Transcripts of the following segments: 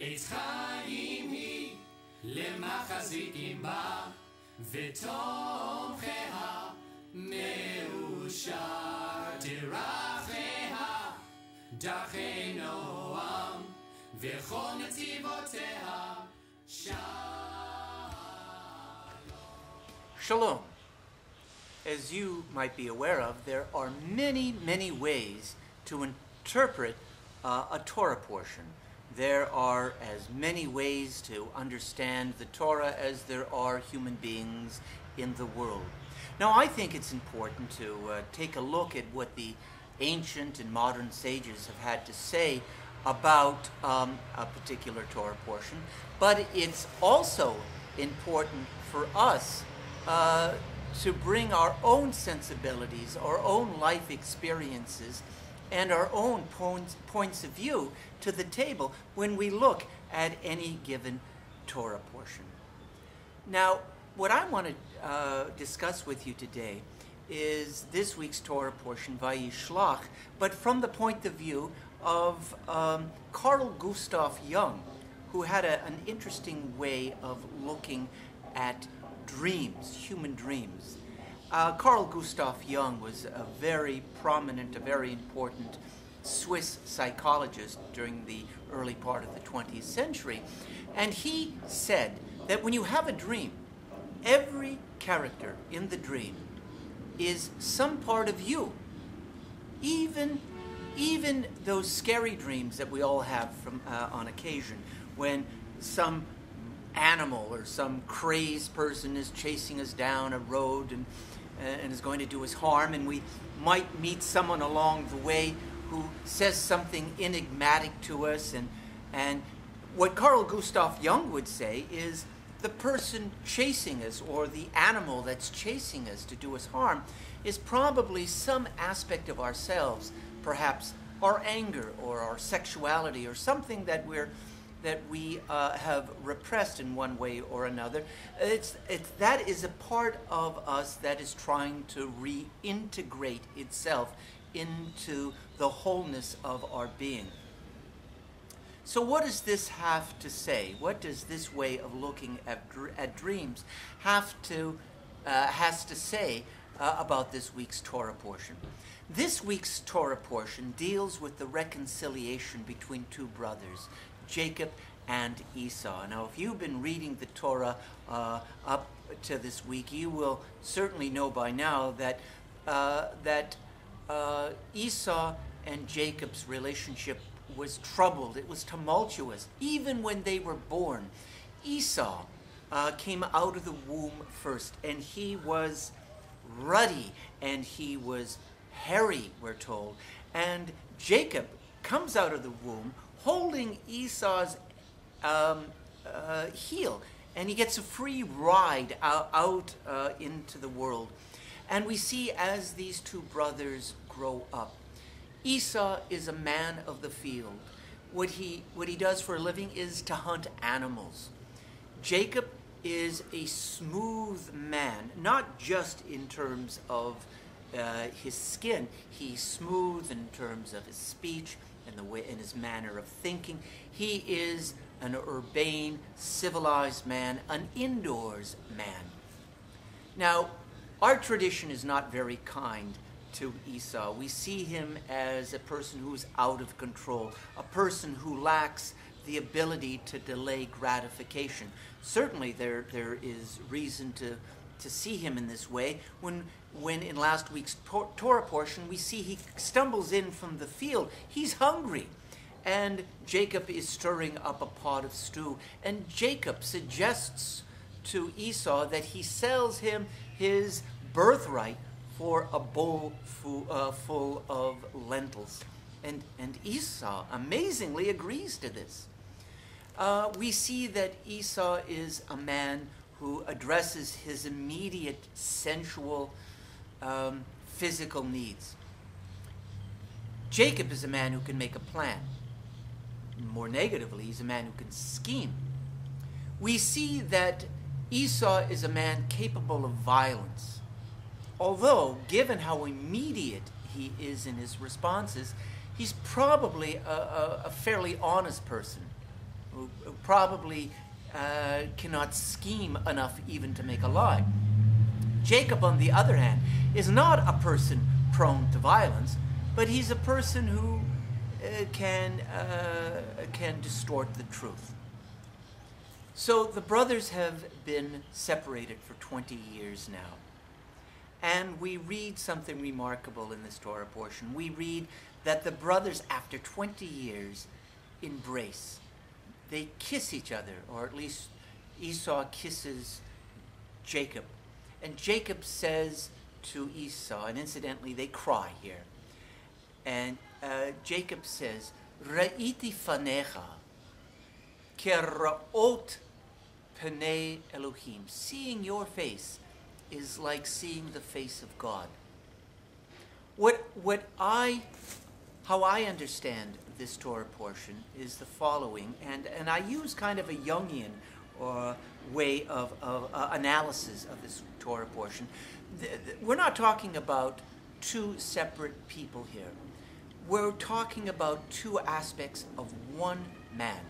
עץ חיים היא למחזיקים בה ותומכיה מאושר תרחיה דרכי נועם וכל נתיבותיה שלום. Shalom. As you might be aware of, there are many ways to interpret a Torah portion. There are as many ways to understand the Torah as there are human beings in the world. Now, I think it's important to take a look at what the ancient and modern sages have had to say about a particular Torah portion, but it's also important for us to bring our own sensibilities, our own life experiences, and our own points of view to the table when we look at any given Torah portion. Now, what I want to discuss with you today is this week's Torah portion, Vayishlach, but from the point of view of Carl Gustav Jung, who had an interesting way of looking at dreams, human dreams. Carl Gustav Jung was a very prominent, a very important Swiss psychologist during the early part of the 20th century. And he said that when you have a dream, every character in the dream is some part of you. Even those scary dreams that we all have from on occasion, when some animal or some crazed person is chasing us down a road and is going to do us harm, and we might meet someone along the way who says something enigmatic to us, and what Carl Gustav Jung would say is the person chasing us or the animal that's chasing us to do us harm is probably some aspect of ourselves, perhaps our anger or our sexuality or something that we have repressed in one way or another. That is a part of us that is trying to reintegrate itself into the wholeness of our being. So what does this have to say? What does this way of looking at dreams has to say about this week's Torah portion? This week's Torah portion deals with the reconciliation between two brothers, Jacob and Esau. Now, if you've been reading the Torah up to this week, you will certainly know by now that Esau and Jacob's relationship was troubled. It was tumultuous. Even when they were born, Esau came out of the womb first, and he was ruddy and he was hairy, we're told. And Jacob comes out of the womb holding Esau's heel, and he gets a free ride out into the world. And we see as these two brothers grow up, Esau is a man of the field. What he does for a living is to hunt animals. Jacob is a smooth man, not just in terms of his skin. He's smooth in terms of his speech and the way in his manner of thinking. He is an urbane, civilized man, an indoors man. Now, our tradition is not very kind to Esau. We see him as a person who is out of control, a person who lacks the ability to delay gratification. Certainly there is reason to see him in this way when in last week's Torah portion we see he stumbles in from the field. He's hungry, and Jacob is stirring up a pot of stew, and Jacob suggests to Esau that he sells him his birthright for a bowl full of lentils, and Esau amazingly agrees to this. We see that Esau is a man who addresses his immediate sensual physical needs. Jacob is a man who can make a plan. More negatively, he's a man who can scheme. We see that Esau is a man capable of violence. Although, given how immediate he is in his responses, he's probably a fairly honest person. who probably cannot scheme enough even to make a lie. Jacob, on the other hand, is not a person prone to violence, but he's a person who can distort the truth. So the brothers have been separated for 20 years now. And we read something remarkable in this Torah portion. We read that the brothers, after 20 years, embrace. They kiss each other, or at least Esau kisses Jacob. And Jacob says to Esau, and incidentally, they cry here. And Jacob says, Ra'iti fanecha kera'ot Panei Elohim. Seeing your face is like seeing the face of God. How I understand this Torah portion is the following, and I use kind of a Jungian way of analysis of this Torah portion. We're not talking about two separate people here. We're talking about two aspects of one man.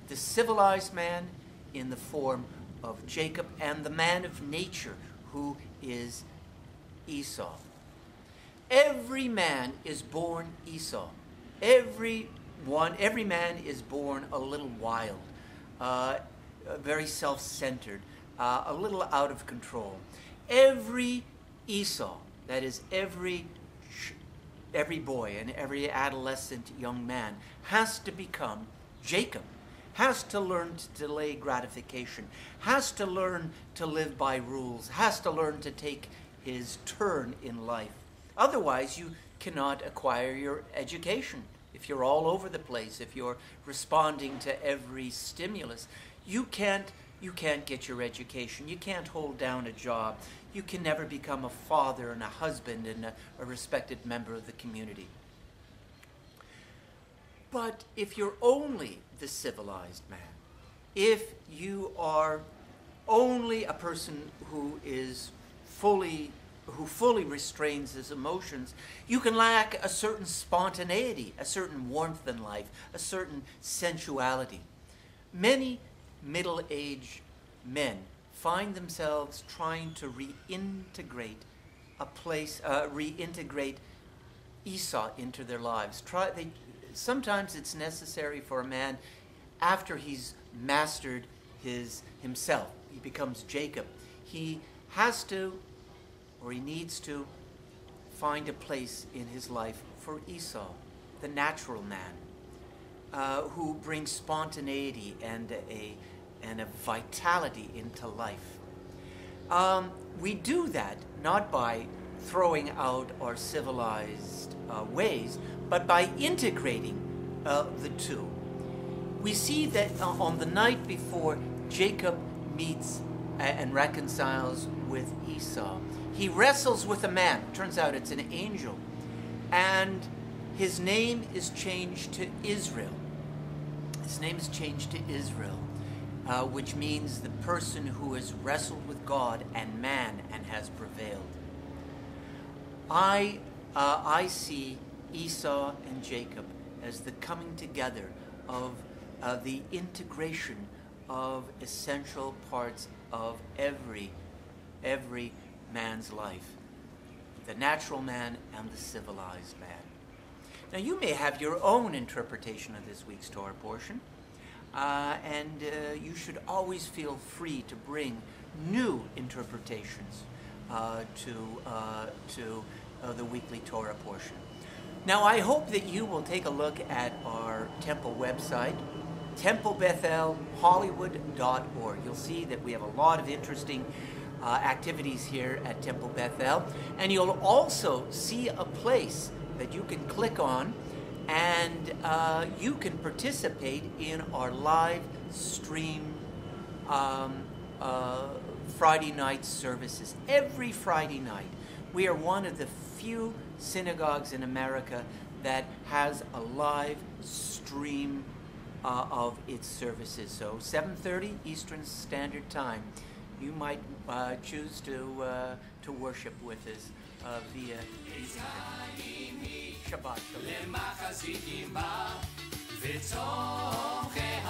The civilized man in the form of Jacob, and the man of nature who is Esau. Every man is born Esau. Every man is born a little wild, very self-centered, a little out of control. Every Esau, that is every boy and every adolescent young man, has to become Jacob, has to learn to delay gratification, has to learn to live by rules, has to learn to take his turn in life. Otherwise, you cannot acquire your education. If you're all over the place, if you're responding to every stimulus, you can't get your education. You can't hold down a job. You can never become a father and a husband and a respected member of the community. But if you're only the civilized man, if you are only a person who fully restrains his emotions, you can lack a certain spontaneity, a certain warmth in life, a certain sensuality. Many middle-aged men find themselves trying to reintegrate Esau into their lives. Sometimes it's necessary for a man, after he's mastered himself, he becomes Jacob. He has to, or he needs to, find a place in his life for Esau, the natural man, who brings spontaneity and a vitality into life. We do that not by throwing out our civilized ways, but by integrating the two. We see that on the night before Jacob meets and reconciles with Esau, he wrestles with a man. Turns out it's an angel. And his name is changed to Israel. His name is changed to Israel, which means the person who has wrestled with God and man and has prevailed. I see Esau and Jacob as the coming together of the integration of essential parts of every man's life, the natural man and the civilized man. Now, you may have your own interpretation of this week's Torah portion, and you should always feel free to bring new interpretations to the weekly Torah portion. Now, I hope that you will take a look at our temple website, templebethelhollywood.org. You'll see that we have a lot of interesting activities here at Temple Bethel, and you'll also see a place that you can click on, and you can participate in our live stream Friday night services. Every Friday night, we are one of the few synagogues in America that has a live stream of its services. So 7:30 Eastern Standard Time, you might choose to worship with us via Shabbat Shalom. ותומכיה